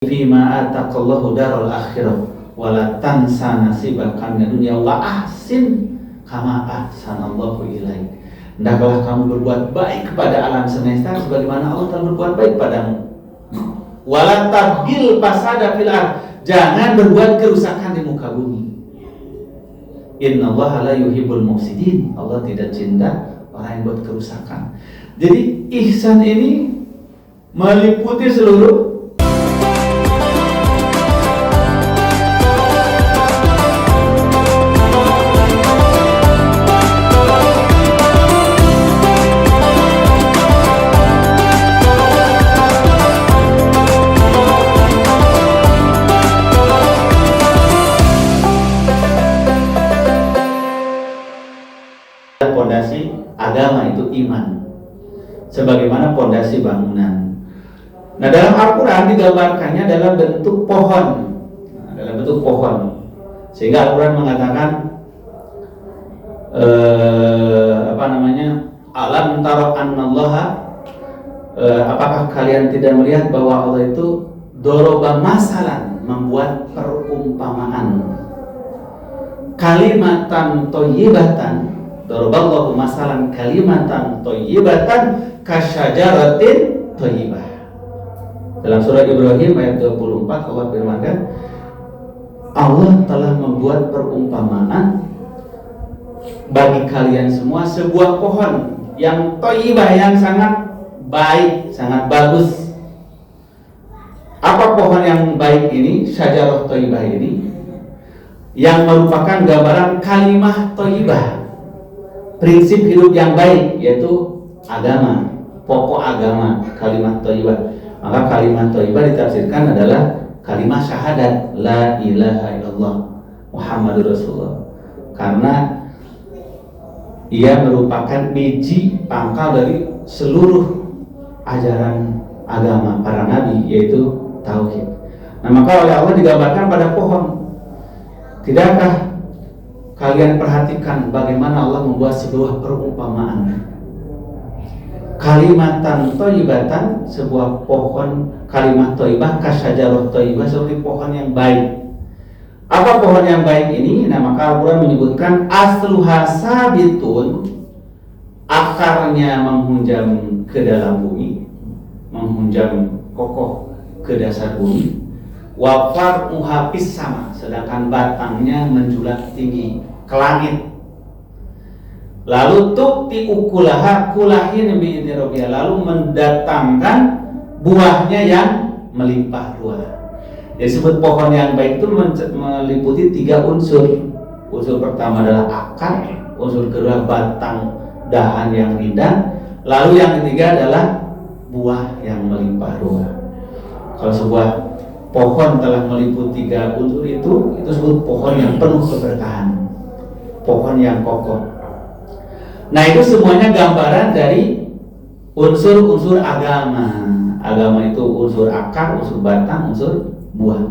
Fima ataqallahu darul akhirah wala tansa nasibaka minad dunya wa ahsin kama ahsanallahu ilaik. Hendaklah kamu berbuat baik kepada alam semesta sebagaimana Allah telah berbuat baik padamu. Wala tabghil fasada fil ardh, jangan berbuat kerusakan di muka bumi. Innallaha la yuhibbul mufsidin, Allah tidak cinta orang yang buat kerusakan. Jadi ihsan ini meliputi seluruh pondasi agama itu iman, sebagaimana pondasi bangunan. Nah, dalam Al-Quran digambarkannya dalam bentuk pohon, sehingga Al-Quran mengatakan alam taro annallaha, apakah kalian tidak melihat bahwa Allah itu doroba masalan, membuat perumpamaan, kalimatan thayyibatan, daraballahu masalan kalimatan thayyibatan kasyajaratin thayyibah. Dalam surah Ibrahim ayat 24 Allah firmankan, Allah telah membuat perumpamaan bagi kalian semua sebuah pohon yang thayyibah, yang sangat baik, sangat bagus. Apa pohon yang baik ini? Syajarah thayyibah ini yang merupakan gambaran kalimah thayyibah, prinsip hidup yang baik, yaitu agama, pokok agama, kalimat thayyibah. Maka kalimat thayyibah ditafsirkan adalah kalimat syahadat la ilaha illallah Muhammadur Rasulullah, karena ia merupakan biji pangkal dari seluruh ajaran agama para nabi, yaitu tauhid. Nah, maka oleh Allah digambarkan pada pohon. Tidakkah kalian perhatikan bagaimana Allah membuat sebuah perumpamaan, kalimatan thayyibatan, sebuah pohon, kalimat thayyibah, kasyajarah thayyibah, seperti pohon yang baik. Apa pohon yang baik ini? Nah, maka Al-Quran menyebutkan asluha sabitun, akarnya menghunjam ke dalam bumi, menghunjam kokoh ke dasar bumi. Wa far'uha fis sama, sedangkan batangnya menjulat tinggi ke langit. Lalu tukti ukulaha kulahin bi'idni rabbiha, lalu mendatangkan buahnya yang melimpah ruah. Jadi sebut pohon yang baik itu meliputi 3 unsur. Unsur pertama adalah akar, unsur kedua batang dahan yang rindang, lalu yang ketiga adalah buah yang melimpah ruah. Kalau sebuah pohon telah meliputi 3 unsur itu disebut pohon yang penuh keberkahan, pohon yang kokoh. Nah, itu semuanya gambaran dari unsur-unsur agama. Agama itu unsur akar, unsur batang, unsur buah.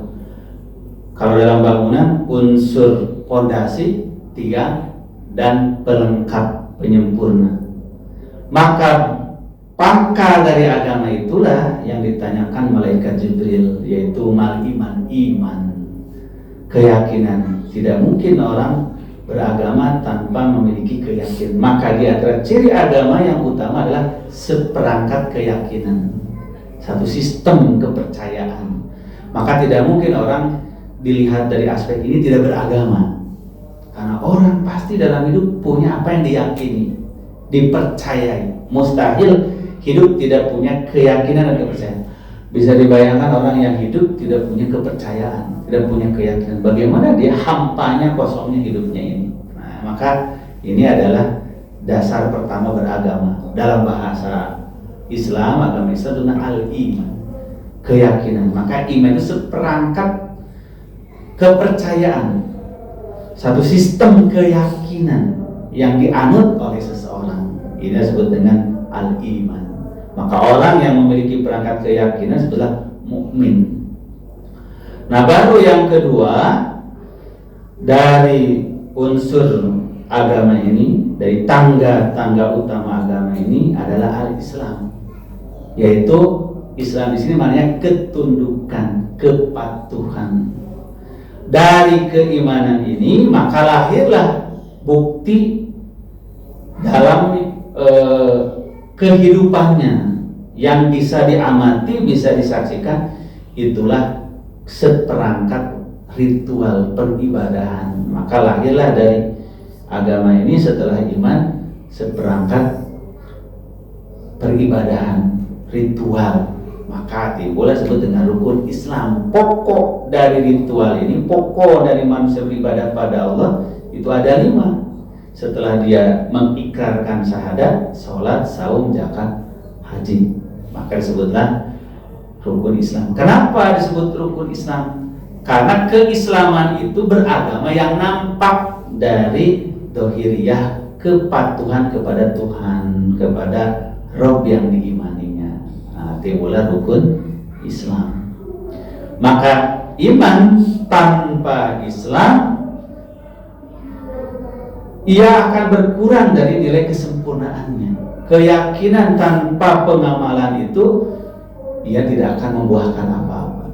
Kalau dalam bangunan, unsur pondasi 3 dan pelengkap, penyempurna. Maka pangkal dari agama itulah yang ditanyakan malaikat Jibril, yaitu mal iman, iman, keyakinan. Tidak mungkin orang beragama tanpa memiliki keyakinan. Maka di antara ciri agama yang utama adalah seperangkat keyakinan, satu sistem kepercayaan. Maka tidak mungkin orang dilihat dari aspek ini tidak beragama, karena orang pasti dalam hidup punya apa yang diyakini, dipercayai. Mustahil hidup tidak punya keyakinan dan kepercayaan. Bisa dibayangkan orang yang hidup tidak punya kepercayaan, tidak punya keyakinan, bagaimana dia hampanya, kosongnya hidupnya ini. Nah, maka ini adalah dasar pertama beragama. Dalam bahasa Islam, agama Islam tentang al-iman, keyakinan. Maka iman itu seperangkat kepercayaan, satu sistem keyakinan yang dianut oleh seseorang. Ini disebut dengan al-iman. Maka orang yang memiliki perangkat keyakinan adalah mukmin. Nah, baru yang kedua dari unsur agama ini, dari tangga-tangga utama agama ini adalah al-Islam, yaitu Islam di sini maknanya ketundukan. kepatuhan. Dari keimanan ini maka lahirlah bukti dalam kehidupannya yang bisa diamati, bisa disaksikan. Itulah seperangkat ritual peribadahan. Maka lahirlah dari agama ini setelah iman seperangkat peribadahan, ritual. Maka timbullah disebut dengan rukun Islam. Pokok dari ritual ini, pokok dari manusia beribadah pada Allah itu ada 5. Setelah dia mengikrarkan syahadat, sholat, saum, zakat, haji, maka disebutlah rukun Islam. Kenapa disebut rukun Islam? Karena keislaman itu beragama yang nampak dari dohiriyah, kepatuhan kepada Tuhan, kepada Rob yang diimaninya. Timbullah rukun Islam. Maka iman tanpa Islam ia akan berkurang dari nilai kesempurnaannya. Keyakinan tanpa pengamalan itu ia tidak akan membuahkan apa-apa.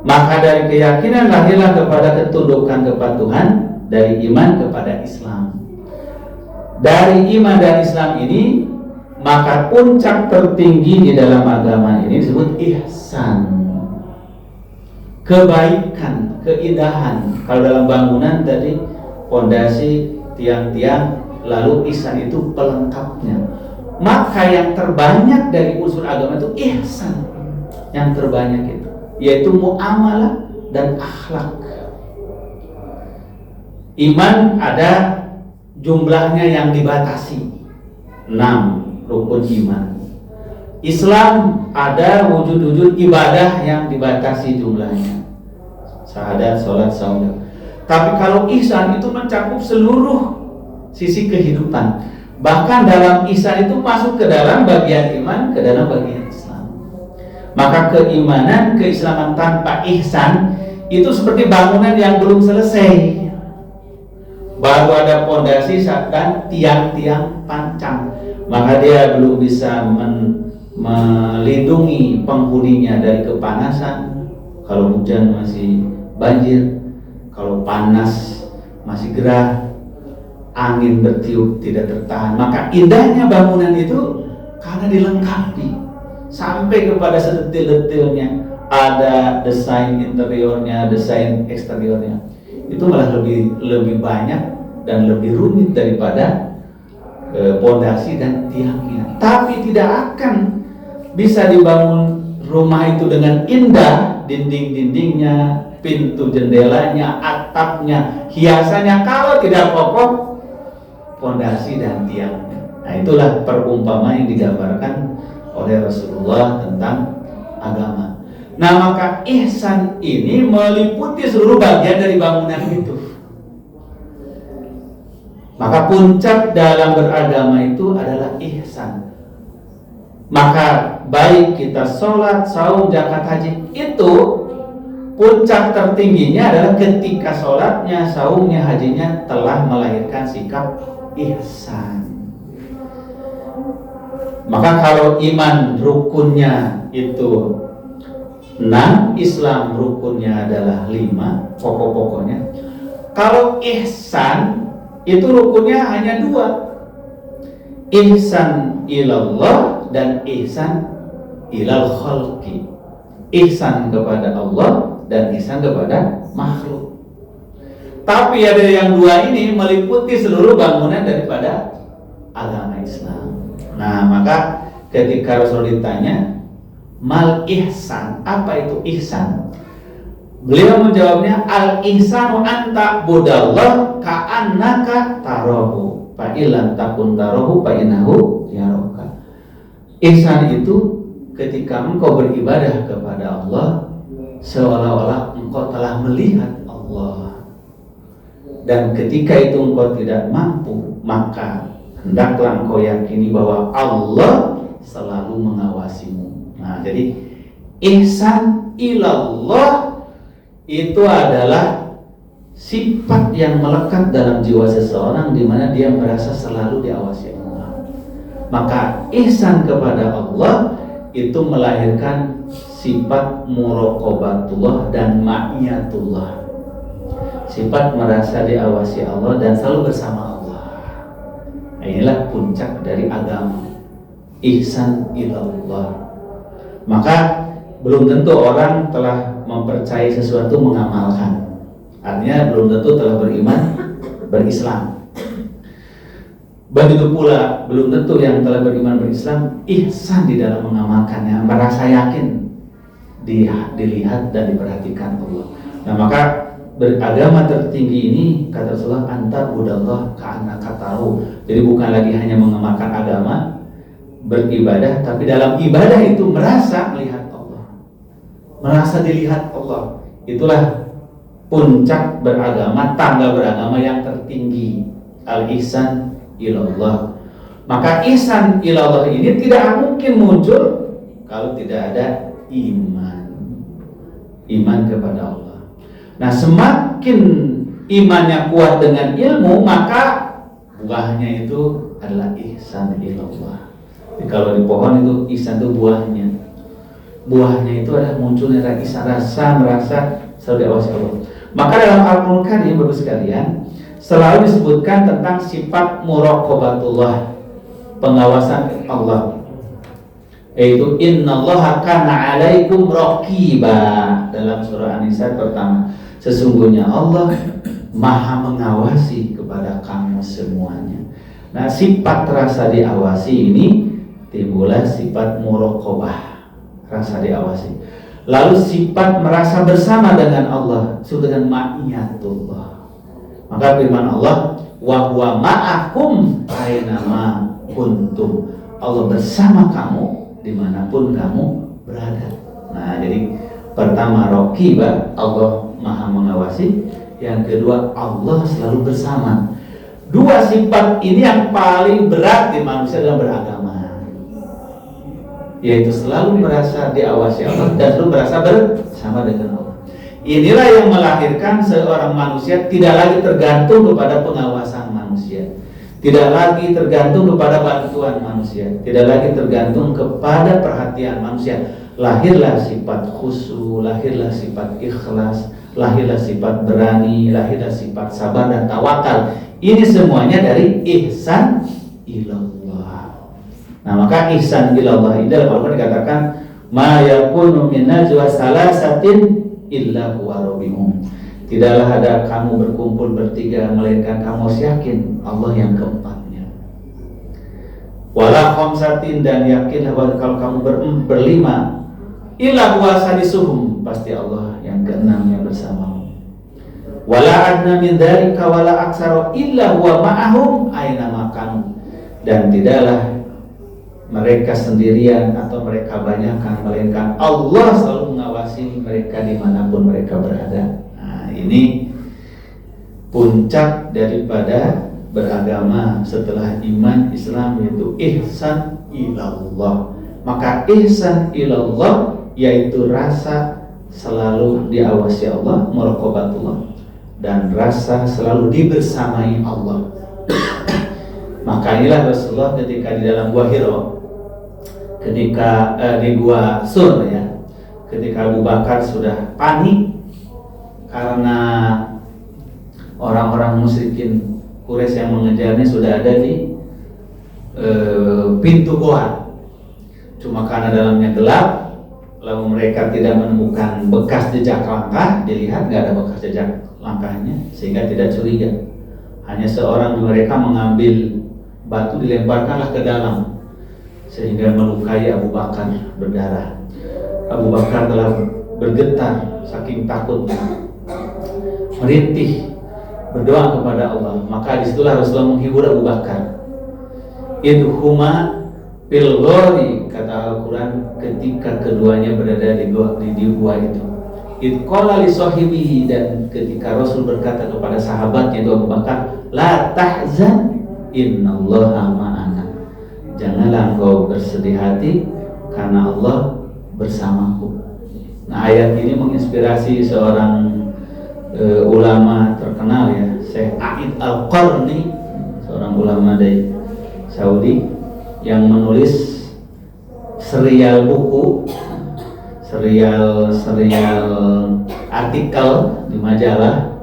Maka dari keyakinan lahirlah kepada ketundukan kepatuhan, dari iman kepada Islam. Dari iman dan Islam ini maka puncak tertinggi di dalam agama ini disebut ihsan, kebaikan, keindahan. Kalau dalam bangunan tadi fondasi, tiang-tiang, lalu ihsan itu pelengkapnya. Maka yang terbanyak dari unsur agama itu ihsan, yang terbanyak itu yaitu muamalah dan akhlak. Iman ada jumlahnya yang dibatasi, 6 rukun iman. Islam ada wujud-wujud ibadah yang dibatasi jumlahnya, syahadat, sholat, saum. Tapi kalau ihsan itu mencakup seluruh sisi kehidupan. Bahkan dalam ihsan itu masuk ke dalam bagian iman, ke dalam bagian Islam. Maka keimanan, keislaman tanpa ihsan itu seperti bangunan yang belum selesai. Baru ada fondasi dan tiang-tiang pancang, maka dia belum bisa melindungi penghuninya dari kepanasan. Kalau hujan masih banjir, kalau panas masih gerah, angin bertiup tidak tertahan. Maka indahnya bangunan itu karena dilengkapi sampai kepada sedetil-detilnya. Ada desain interiornya, desain eksteriornya. Itu malah lebih banyak dan lebih rumit daripada pondasi dan tiangnya. Tapi tidak akan bisa dibangun rumah itu dengan indah, dinding-dindingnya, pintu jendelanya, atapnya, hiasannya, kalau tidak kokoh pondasi dan tiangnya. Nah, itulah perumpamaan yang digambarkan oleh Rasulullah tentang agama. Nah, maka ihsan ini meliputi seluruh bagian dari bangunan itu. Maka puncak dalam beragama itu adalah ihsan. Maka baik kita sholat, saum, zakat, haji, itu puncak tertingginya adalah ketika sholatnya, saumnya, hajinya telah melahirkan sikap ihsan. Maka kalau iman rukunnya itu 6, Islam rukunnya adalah 5 pokok-pokoknya. Kalau ihsan itu rukunnya hanya 2, ihsan ilallah dan ihsan ilal khalqi. Ihsan kepada Allah dan ihsan kepada makhluk. Tapi ada yang 2 ini meliputi seluruh bangunan daripada agama Islam. Nah, maka ketika Rasul ditanya mal ihsan, apa itu ihsan? Beliau menjawabnya, al ihsanu anta budallah ka'annaka tarahu fa illam takun tarahu fa innahu yaraka. Ihsan itu ketika engkau beribadah kepada Allah seolah-olah engkau telah melihat Allah. Dan ketika itu engkau tidak mampu, maka hendaklah engkau yakini bahwa Allah selalu mengawasimu. Nah, jadi ihsan ilallah itu adalah sifat yang melekat dalam jiwa seseorang, di mana dia merasa selalu diawasi Allah. Maka ihsan kepada Allah itu melahirkan sifat muraqabatullah dan ma'iyatullah. Sifat merasa diawasi Allah dan selalu bersama Allah. Nah, inilah puncak dari agama, ihsan ilallah. Maka belum tentu orang telah mempercayai sesuatu mengamalkan. Artinya belum tentu telah beriman, berislam. Begitu pula belum tentu yang telah beriman berislam ihsan di dalam mengamalkannya, merasa yakin dilihat dan diperhatikan Allah. Nah, maka beragama tertinggi ini kata Rasulullah anta budallah ka'annaka tarahu. Jadi bukan lagi hanya mengamalkan agama, beribadah, tapi dalam ibadah itu merasa melihat Allah, merasa dilihat Allah. Itulah puncak beragama, tangga beragama yang tertinggi, al-ihsan ilallah. Maka ihsan ilallah ini tidak mungkin muncul kalau tidak ada iman kepada Allah. Nah, semakin imannya kuat dengan ilmu, maka buahnya itu adalah ihsan ilallah. Jadi kalau di pohon itu ihsan itu buahnya. Buahnya itu adalah munculnya rasa merasa selalu diawasi Allah. Maka dalam Al-Qur'an Karim, Bapak sekalian, selalu disebutkan tentang sifat muraqabatullah, pengawasan Allah. Yaitu innallaha kana 'alaikum raqiba dalam surah An-Nisa pertama. Sesungguhnya Allah Maha mengawasi kepada kamu semuanya. Nah, sifat rasa diawasi ini timbullah sifat muraqabah, rasa diawasi. Lalu sifat merasa bersama dengan Allah, disebut dengan ma'iyatullah. Maka firman Allah, wa huwa ma'akum ainama kuntum. Allah bersama kamu dimanapun kamu berada. Nah, jadi pertama raqiba, Allah Maha mengawasi. Yang kedua, Allah selalu bersama. Dua sifat ini yang paling berat di manusia dalam beragama, yaitu selalu merasa diawasi Allah dan selalu merasa bersama dengan Allah. Inilah yang melahirkan seorang manusia tidak lagi tergantung kepada pengawasan manusia, tidak lagi tergantung kepada bantuan manusia, tidak lagi tergantung kepada perhatian manusia. Lahirlah sifat khusyuk, lahirlah sifat ikhlas, lahirlah sifat berani, lahirlah sifat sabar dan tawakal. Ini semuanya dari ihsan ilallah. Nah, maka ihsan ilallah ini dalam Al-Quran dikatakan ma yakunu min najwa salasatin illa huwa rabbihum. Tidaklah ada kamu berkumpul bertiga melainkan kamu harus yakin Allah yang keempatnya. Wala khamsatin, dan yakinlah bahwa kalau kamu berlima illa huwa sadisuhum, pasti Allah yang keenamnya bersamamu. Wala adna min dzalika wala aksara illa huwa ma'ahum aina ma kanu, dan tidaklah mereka sendirian atau mereka banyakkan melainkan Allah selalu mengawasi mereka dimanapun mereka berada. Nah, ini puncak daripada beragama setelah iman Islam, yaitu ihsan ilallah. Maka ihsan ilallah yaitu rasa selalu diawasi Allah, muraqabatullah, dan rasa selalu dibersamai Allah. Maka inilah Rasulullah ketika di dalam Gua Hira, ketika di Gua Sur ya, ketika Abu Bakar sudah panik karena orang-orang musyrikin Quraisy yang mengejarnya sudah ada di pintu gua. Cuma karena dalamnya gelap, lalu mereka tidak menemukan bekas jejak langkah, dilihat nggak ada bekas jejak langkahnya, sehingga tidak curiga. Hanya seorang di mereka mengambil batu, dilemparkanlah ke dalam, sehingga melukai Abu Bakar berdarah. Abu Bakar telah bergetar saking takutnya, merintih, berdoa kepada Allah. Maka disitulah Rasulullah menghibur Abu Bakar. Idhuma fil ghari, kata Al-Quran, ketika keduanya berada di gua itu. Idqala li sahibihi, dan ketika Rasul berkata kepada sahabatnya itu Abu Bakar, la tahzan innallaha ma'ana, janganlah engkau bersedih hati karena Allah bersamaku. Nah, ayat ini menginspirasi seorang ulama terkenal ya, Syekh A'id Al-Qarni, seorang ulama dari Saudi yang menulis serial buku serial artikel di majalah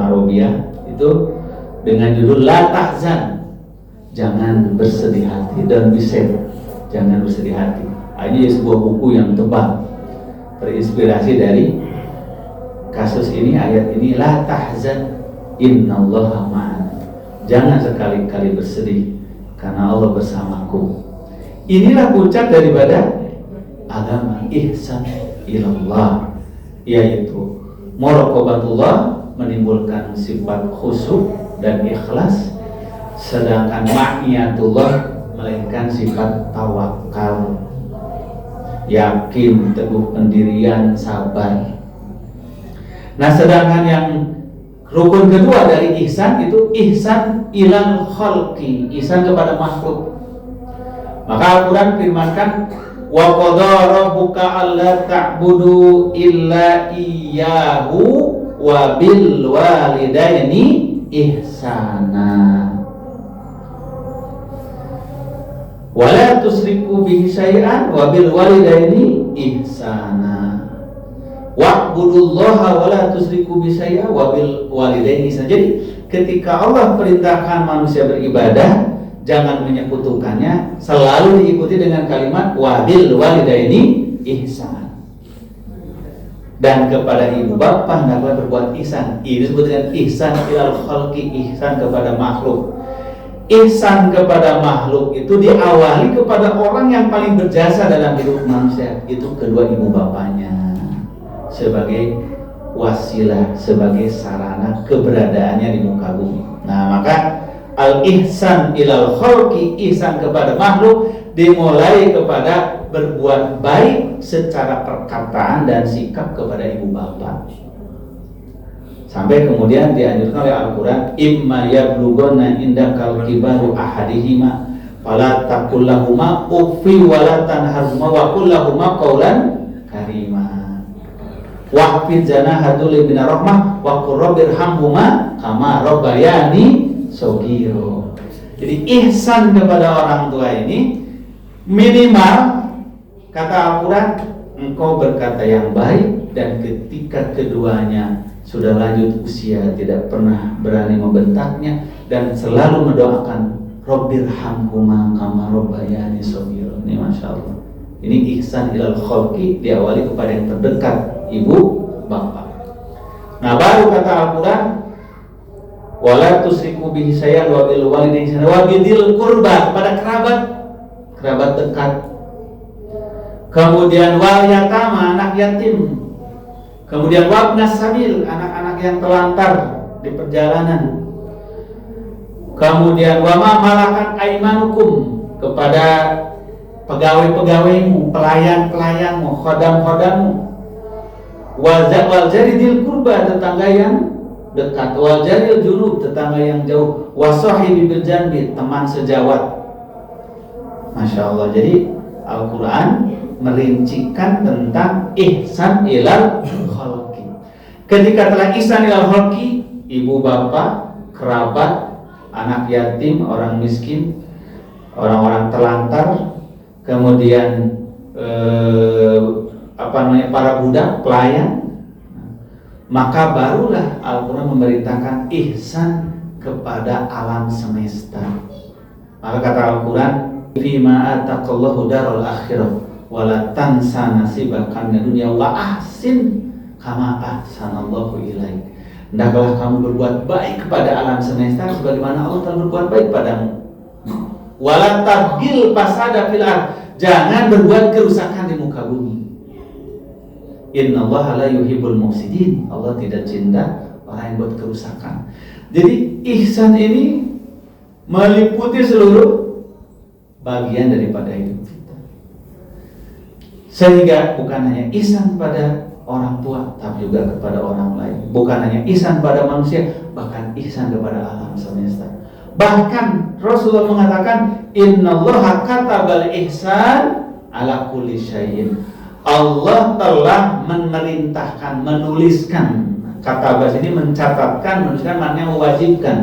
Arabia itu dengan judul La Tahzan, jangan bersedih hati, dan jangan bersedih hati. Ini sebuah buku yang tebal, terinspirasi dari kasus ini, ayat ini, La tahzan innallaha ma'ana, jangan sekali-kali bersedih karena Allah bersamaku. Inilah puncak daripada agama ihsan ilallah, yaitu muraqabatullah, menimbulkan sifat khusyuk dan ikhlas, sedangkan ma'iyatullah melainkan sifat tawakal, yakin, teguh pendirian, sabar. Nah, sedangkan yang rukun kedua dari ihsan itu ihsan ilal khalqi, ihsan kepada makhluk. Maka Al-Quran firmankan, wa qadara rabbuka alla ta'budu illa iyyahu wa bil walidaini ihsana wa la tusriku bihi syai'an wa bil walidaini ihsana wa'budullaha wa la tusriku bihi syai'an wa bil walidaini ihsana. Jadi ketika Allah perintahkan manusia beribadah, jangan menyekutukannya, selalu diikuti dengan kalimat wabil walidaini ihsan. Dan kepada ibu bapak hendaklah berbuat ihsan. Ini disebut dengan ihsan ilal khalqi, ihsan kepada makhluk. Ihsan kepada makhluk itu diawali kepada orang yang paling berjasa dalam hidup manusia, itu kedua ibu bapaknya, sebagai wasilah, sebagai sarana keberadaannya di muka bumi. Nah, maka al-ihsan ilal khalqi, ihsan kepada makhluk, dimulai kepada berbuat baik secara perkataan dan sikap kepada ibu bapak. Sampai kemudian dianjurkan oleh Al-Quran, imma yablughanna indakal kibaru ahadihima fala taqul lahumā uffi wa la tanharhumā wa qul lahumā qawlan karīmā wahfid janaha dzulli minar rahmah wa qur rabbirhamhumā kamā rabbayani sogiro. Jadi ihsan kepada orang tua ini minimal, kata Al-Quran, engkau berkata yang baik, dan ketika keduanya sudah lanjut usia tidak pernah berani membentaknya, dan selalu mendoakan Rabbirhamhuma kama rabbayani sogiro. Ini Masya Allah, ini ihsan ilal khalqi, diawali kepada yang terdekat, ibu bapak. Nah, baru kata Al-Quran, wala tusriku bihi syai'an wa bil walidaini ihsana wa bidil qurba, pada kerabat dekat. Kemudian wal yatama, anak yatim. Kemudian wabnas sabil, anak-anak yang telantar di perjalanan. Kemudian wama malakat aimanukum, kepada pegawai-pegawaimu, pelayan-pelayanmu, khodam-khodammu. Wal jaridil qurba, tetangga yang dekat. Wal jaril junub, tetangga yang jauh. Wasahibi bil janbi, teman sejawat. Masya Allah. Jadi Al-Quran merincikan tentang ihsan ilal khalqi. Ketika telah ihsan ilal khalqi, ibu bapak, kerabat, anak yatim, orang miskin, orang-orang telantar, kemudian para budak, pelayan, maka barulah Al-Quran memerintahkan ihsan kepada alam semesta. Maka kata Al-Quran, fima ataqallahu daral akhirah wala tansa nasibaka minad dunya wa ahsin kama ahsanallahu ilaik. Hendaklah kamu berbuat baik kepada alam semesta sebagaimana Allah telah berbuat baik padamu. Wala tabghil fasada fil ardh, jangan berbuat kerusakan di muka bumi. Innallaha la yuhibbul mufsidin, Allah tidak cinta orang yang buat kerusakan. Jadi ihsan ini meliputi seluruh bagian daripada hidup kita, sehingga bukan hanya ihsan pada orang tua, tapi juga kepada orang lain. Bukan hanya ihsan pada manusia, bahkan ihsan kepada alam semesta. Bahkan Rasulullah mengatakan, innallaha katabal ihsan ala kulli syai'in. Allah telah memerintahkan, menuliskan. Katabas ini mencatatkan, menuliskan maknanya mewajibkan.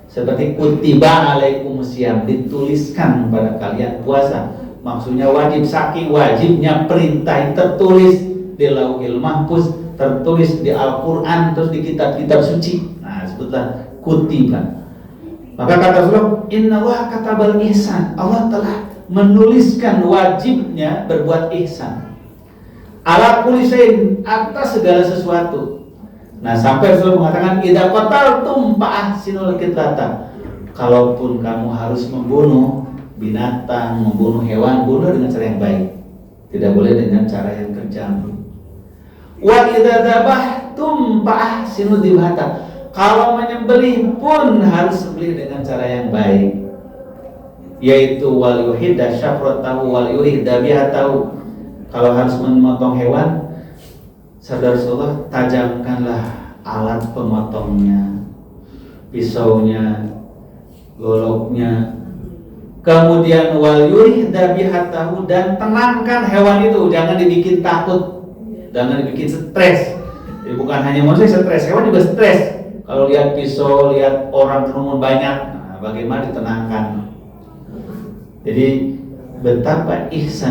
Seperti kutiba alaikumusiyam, dituliskan pada kalian puasa. maksudnya wajib, saking wajibnya perintah tertulis di Lauhil Mahfuz, tertulis di Al-Quran, terus di kitab-kitab suci. Nah, sebutlah kutiba. Maka kata Rasulullah, Inna Allah katabal ihsan, Allah telah menuliskan wajibnya berbuat ihsan ala kulli syai'in, atas segala sesuatu. Nah, sampai Rasulullah mengatakan, idza qataltum fa ahsinul qitlata. Kalaupun kamu harus membunuh binatang, membunuh hewan, bunuh dengan cara yang baik. Tidak boleh dengan cara yang kejam. Wa idza dzabhtum fa ahsinu dzibhata. Kalau menyembelih pun harus sembelih dengan cara yang baik, yaitu wal yuhidda syafratahu wal yuhidda bihatahu. Kalau harus memotong hewan, sabda Rasulullah, tajamkanlah alat pemotongnya, pisaunya, goloknya. Kemudian wal yuhidda bihatahu, dan tenangkan hewan itu, jangan dibikin takut, jangan dibikin stres. Jadi bukan hanya manusia stres, hewan juga stres. Kalau lihat pisau, lihat orang kerumun banyak, nah, bagaimana ditenangkan. Jadi betapa ihsan